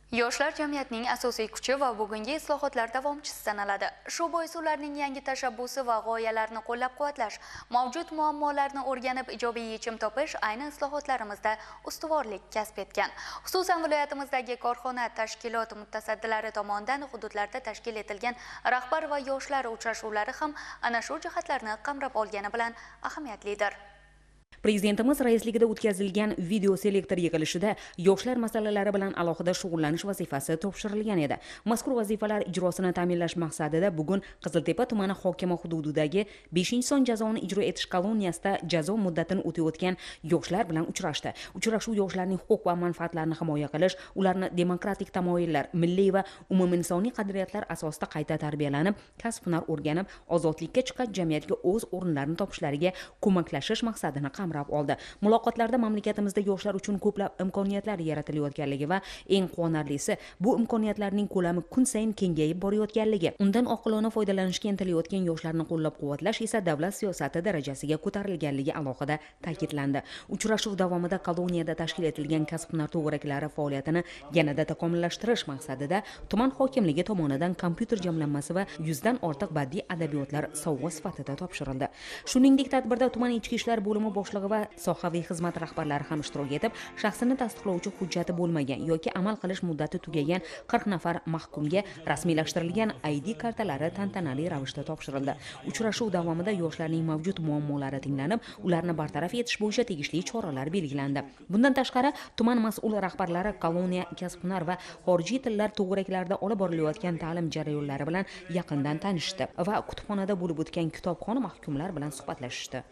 Yoshlar jamiyatning asosiy kuchi va bugungi islohotlar davomchisi sanaladi. Shu bois ularning yangi tashabbusi va g'oyalarini qo'llab-quvvatlash, mavjud muammolarni o'rganib ijobiy yechim topish ayni islohotlarimizda ustuvorlik kasb etgan. Xususan viloyatimizdagi korxona, tashkilot mutasaddilari tomonidan hududlarda tashkil etilgan rahbar va yoshlar uchrashuvlari ham ana shu jihatlarni qamrab olgani bilan ahamiyatlidir. Prezidentimiz raisligida o'tkazilgan video selektor yig'ilishida yoshlar masalalari bilan alohida shug'ullanish vazifasi topshirilgan edi. Mazkur vazifalar ijrosini ta'minlash maqsadida bugun Qiziltepa tumani hokimi hududidagi 5-son jazoni ijro etish koloniyasida jazo muddatini o'tayotgan yoshlar bilan uchrashdi. Uchrashuv yoshlarning huquq va manfaatlarini himoya qilish, ularni demokratik tamoyillar, milliy va umuminsoniy qadriyatlar asosida qayta tarbiyalanib, kasb-hunar o'rganib, ozodlikka chiqib jamiyatga o'z o'rinlarini topishlariga ko'maklashish maqsadini qamrab oldi. Muloqotlarda mamlakatimizda yoshlar uchun ko'plab imkoniyatlar yaratilayotganligi va eng quvonarlisi bu imkoniyatlarning ko'lami kun sayin kengayib borayotganligi. Undan oqilona foydalanishga intilayotgan yoshlarni qo'llab-quvvatlash esa davlat siyosati darajasiga ko'tarilganligi alohida ta'kidlandi. Uchrashuv davomida koloniyada tashkil etilgan kasb-hunar to'garaklari faoliyatini yanada takomillashtirish maqsadida tuman hokimligi tomonidan kompyuter jamlanmasi va 100 dan ortiq badiiy adabiyotlar sovg'a sifatida topshirildi. Shuningdek, tadbirda tuman ichki ishlar bo'limi boshlig'i va sohaviy xizmat rahbarlari ham ishtirok etib, shaxsini tasdiqlovchi hujjati bo'lmagan yoki amal qilish muddati tugagan 40 nafar mahkumga rasmiylashtirilgan ID kartalari tantanali ravishda topshirildi. Uchrashuv davomida yoshlarning mavjud muammolari tinglanib, ularni bartaraf etish bo'yicha tegishli choralar belgilandi. Bundan tashqari, tuman mas'ul rahbarlari koloniya, kasb-hunar va xorijiy tillar to'garaklarida olib borilayotgan ta'lim jarayonlari bilan yaqindan tanishdi va kutubxonada bo'lib o'tgan kitobxon mahkumlar bilan suhbatlashishdi.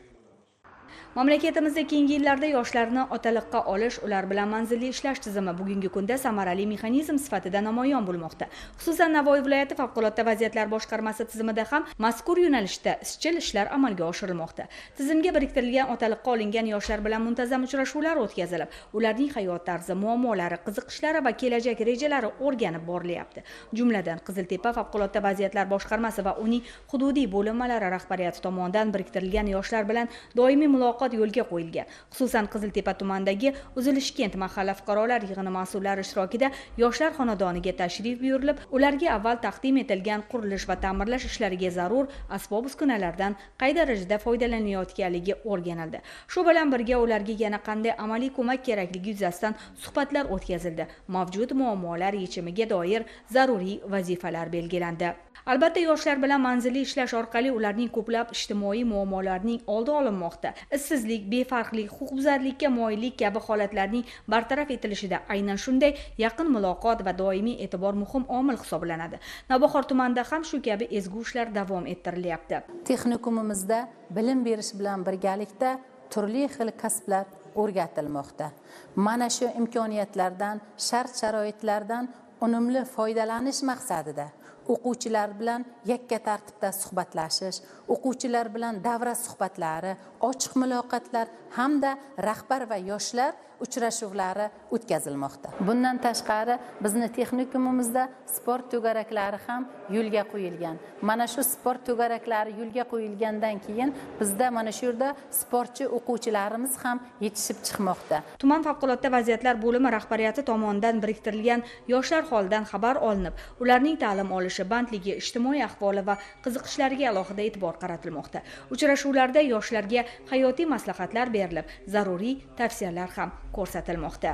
Mamlakatimizda keyingi yillarda yoshlarni otaliqqa olish, ular bilan manzilli ishlash tizimi bugungi kunda samarali mexanizm sifatida namoyon bo'lmoqda. Xususan, Navoiy viloyati favqulodda vaziyatlar boshqarmasi tizimida ham mazkur yo'nalishda izchil ishlar amalga oshirilmoqda. Tizimga biriktirilgan otaliqqa olingan yoshlar bilan muntazam uchrashuvlar o'tkazilib, ularning hayot tarzi, muammolari, qiziqishlari va kelajak rejalari o'rganib borilyapti. Jumladan, Qiziltepa favqulodda vaziyatlar boshqarmasi va uning hududiy bo'linmalari rahbariyati tomonidan biriktirilgan yoshlar bilan doimiy muloqot yo'lga qo'yilgan. Xususan, Qiziltepa tumanidagi Uzilishkent mahalla fuqarolar yig'ini mas'ullari ishtirokida yoshlar xonadoniga tashrif buyurilib, ularga avval taqdim etilgan qurilish va ta'mirlash ishlariga zarur asbob-uskunalardan qay darajada foydalanilayotganligi o'rganildi. Shu bilan birga ularga yana qanday amaliy ko'mak kerakligi yuzasidan suhbatlar o'tkazildi. Mavjud muammolar yechimiga doir zaruriy vazifalar belgilandi. Albatta, yoshlar bilan manzilli ishlash orqali ularning ko'plab ijtimoiy muammolarining oldi olinmoqda. Ishsizlik, befarqlik, huquqbuzarlikka moyillik kabi holatlarning bartaraf etilishida aynan shunday yaqin muloqot va doimiy e'tibor muhim omil hisoblanadi. Navbahor tumanida ham shu kabi ezgu ishlar davom ettirilyapti. Texnikumimizda bilim berish bilan birgalikda turli xil kasblar o'rgatilmoqda. Mana shu imkoniyatlardan, shart-sharoitlardan unumli foydalanish maqsadida o'quvchilar bilan yakka tartibda suhbatlashish, o'quvchilar bilan davra suhbatlari, ochiq muloqotlar hamda rahbar va yoshlar uchrashuvlari o'tkazilmoqda. Bundan tashqari, bizning texnikumimizda sport to'garaklari ham yo'lga qo'yilgan. Mana shu sport to'garaklari yo'lga qo'yilgandan keyin bizda mana shu yerda sportchi o'quvchilarimiz ham yetishib chiqmoqda. Tuman favqulodda vaziyatlar bo'limi rahbariyati tomonidan biriktirilgan yoshlar holidan xabar olinib, ularning ta'lim olishi, bandligi, ijtimoiy ahvoli va qiziqishlariga alohida e'tibor qaratilmoqda. Uchrashuvlarda yoshlarga hayotiy maslahatlar berilib, zaruriy tavsiyalar ham ko'rsatilmoqda.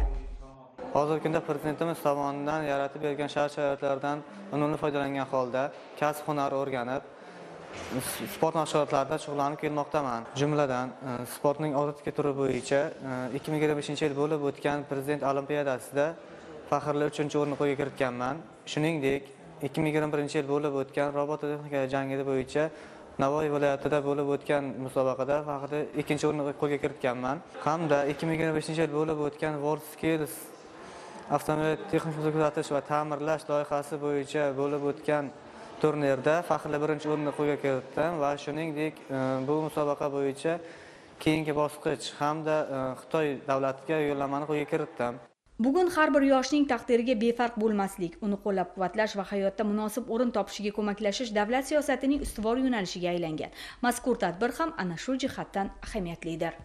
Hozirgi kunda prezidentimiz tomonidan yaratib bergan shart-sharoitlardan unumli foydalangan holda kasb-hunar o'rganib, sport mashg'ulotlarida shug'ullanib kelmoqdaman. Jumladan, sportning odatdagi turi bo'yicha 2025-yil bo'lib o'tgan prezident olimpiadasida faxrli 3-o'rinni qo'lga kiritganman. Shuningdek, 2021-yil bo'lib o'tgan robototexnika jangi bo'yicha Navoiy viloyatida bo'lib o'tgan musobaqada faxrli 2-o'rinni qo'lga kiritganman. Hamda 2025-yil bo'lib o'tgan World Skills avtomobil texnik kuzatish va ta'mirlash loyihasi bo'yicha bo'lib o'tgan turnirda faxrli 1-o'rinni qo'lga kiritdim va shuningdek bu musobaqa bo'yicha keyingi bosqich hamda Xitoy davlatiga yo'llanmani qo'lga kiritdim. Bugun har bir yoshning taqdiriga befarq bo'lmaslik, uni qo'llab-quvvatlash va hayotda munosib o'rin topishiga ko'maklashish davlat siyosatining ustuvor yo'nalishiga aylangan. Mazkur tadbir ham ana shu jihatdan ahamiyatlidir.